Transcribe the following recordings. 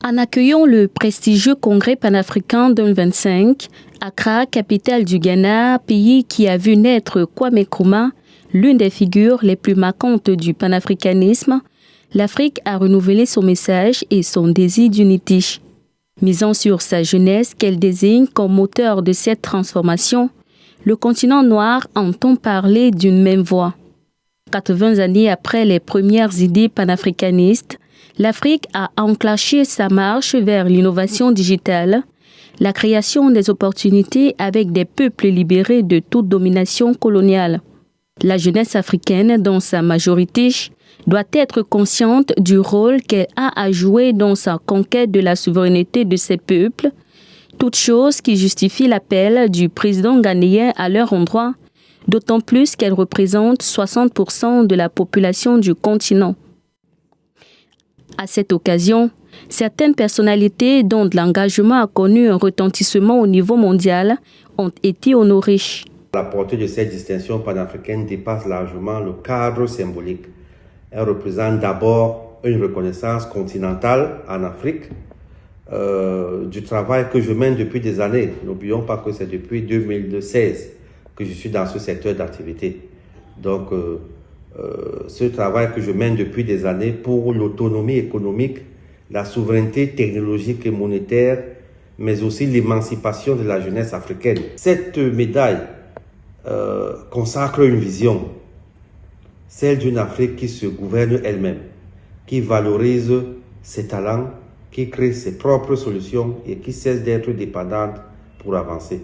En accueillant le prestigieux congrès panafricain 2025, Accra, capitale du Ghana, pays qui a vu naître Kwame Nkrumah, l'une des figures les plus marquantes du panafricanisme, l'Afrique a renouvelé son message et son désir d'unité. Misant sur sa jeunesse qu'elle désigne comme moteur de cette transformation, le continent noir entend parler d'une même voix. 80 années après les premières idées panafricanistes, l'Afrique a enclenché sa marche vers l'innovation digitale, la création des opportunités avec des peuples libérés de toute domination coloniale. La jeunesse africaine, dans sa majorité, doit être consciente du rôle qu'elle a à jouer dans sa conquête de la souveraineté de ses peuples, toute chose qui justifie l'appel du président ghanéen à leur endroit, d'autant plus qu'elle représente 60% de la population du continent. À cette occasion, certaines personnalités dont l'engagement a connu un retentissement au niveau mondial ont été honorées. La portée de cette distinction panafricaine dépasse largement le cadre symbolique. Elle représente d'abord une reconnaissance continentale en Afrique du travail que je mène depuis des années. N'oublions pas que c'est depuis 2016 que je suis dans ce secteur d'activité. Donc, ce travail que je mène depuis des années pour l'autonomie économique, la souveraineté technologique et monétaire, mais aussi l'émancipation de la jeunesse africaine. Cette médaille consacre une vision, celle d'une Afrique qui se gouverne elle-même, qui valorise ses talents, qui crée ses propres solutions et qui cesse d'être dépendante pour avancer.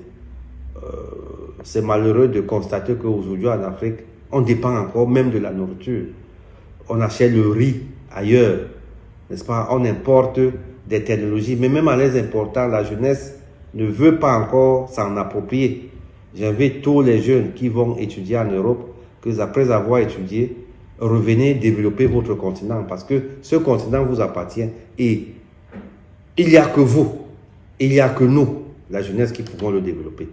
C'est malheureux de constater qu'aujourd'hui en Afrique, on dépend encore même de la nourriture. On achète le riz ailleurs, n'est-ce pas? On importe des technologies, mais même en les important, la jeunesse ne veut pas encore s'en approprier. J'invite tous les jeunes qui vont étudier en Europe que après avoir étudié, revenez développer votre continent parce que ce continent vous appartient et il n'y a que vous, il n'y a que nous, la jeunesse, qui pouvons le développer.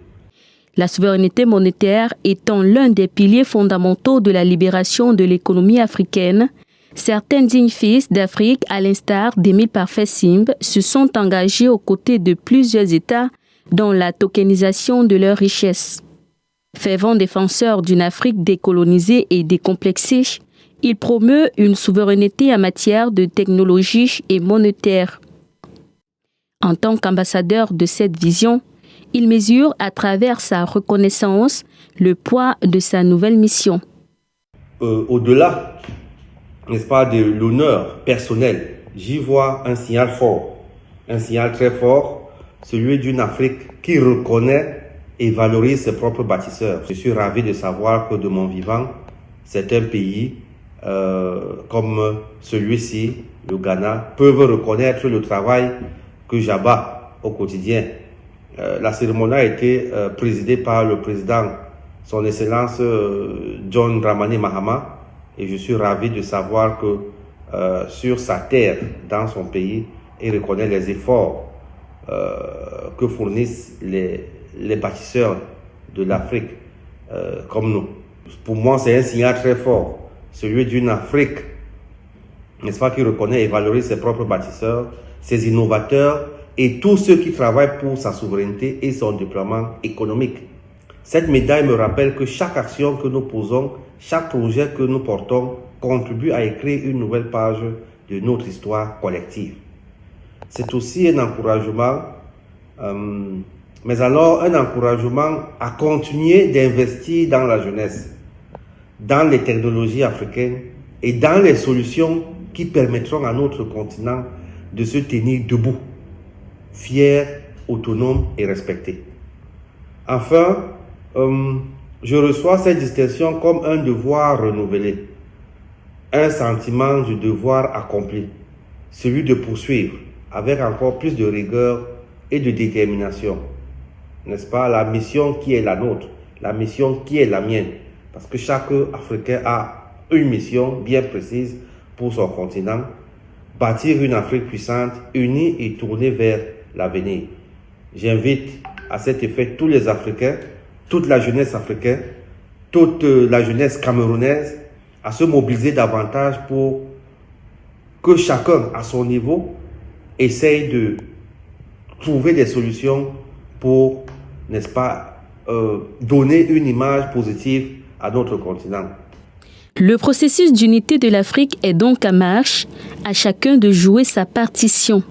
La souveraineté monétaire étant l'un des piliers fondamentaux de la libération de l'économie africaine, certains dignes fils d'Afrique, à l'instar d'Émile Parfait Simbe, se sont engagés aux côtés de plusieurs États dans la tokenisation de leurs richesses. Fervent défenseur d'une Afrique décolonisée et décomplexée, il promeut une souveraineté en matière de technologie et monétaire. En tant qu'ambassadeur de cette vision, il mesure à travers sa reconnaissance le poids de sa nouvelle mission. Au-delà, n'est-ce pas, de l'honneur personnel, j'y vois un signal fort, un signal très fort, celui d'une Afrique qui reconnaît et valorise ses propres bâtisseurs. Je suis ravi de savoir que de mon vivant, c'est un pays comme celui-ci, le Ghana, peuvent reconnaître le travail que j'abats au quotidien. La cérémonie a été présidée par le président, son Excellence John Dramani Mahama, et je suis ravi de savoir que sur sa terre, dans son pays, il reconnaît les efforts que fournissent les bâtisseurs de l'Afrique comme nous. Pour moi, c'est un signal très fort, celui d'une Afrique, n'est-ce pas, qui reconnaît et valorise ses propres bâtisseurs, ses innovateurs et tous ceux qui travaillent pour sa souveraineté et son déploiement économique. Cette médaille me rappelle que chaque action que nous posons, chaque projet que nous portons contribue à écrire une nouvelle page de notre histoire collective. C'est aussi un encouragement, mais alors un encouragement à continuer d'investir dans la jeunesse, dans les technologies africaines et dans les solutions qui permettront à notre continent de se tenir debout, fier, autonome et respecté. Enfin, je reçois cette distinction comme un devoir renouvelé, un sentiment du devoir accompli, celui de poursuivre avec encore plus de rigueur et de détermination, n'est-ce pas, la mission qui est la nôtre, la mission qui est la mienne, parce que chaque Africain a une mission bien précise pour son continent, bâtir une Afrique puissante, unie et tournée vers l'avenir. J'invite à cet effet tous les Africains, toute la jeunesse africaine, toute la jeunesse camerounaise à se mobiliser davantage pour que chacun, à son niveau, essaye de trouver des solutions pour, n'est-ce pas, donner une image positive à notre continent. Le processus d'unité de l'Afrique est donc en marche, à chacun de jouer sa partition.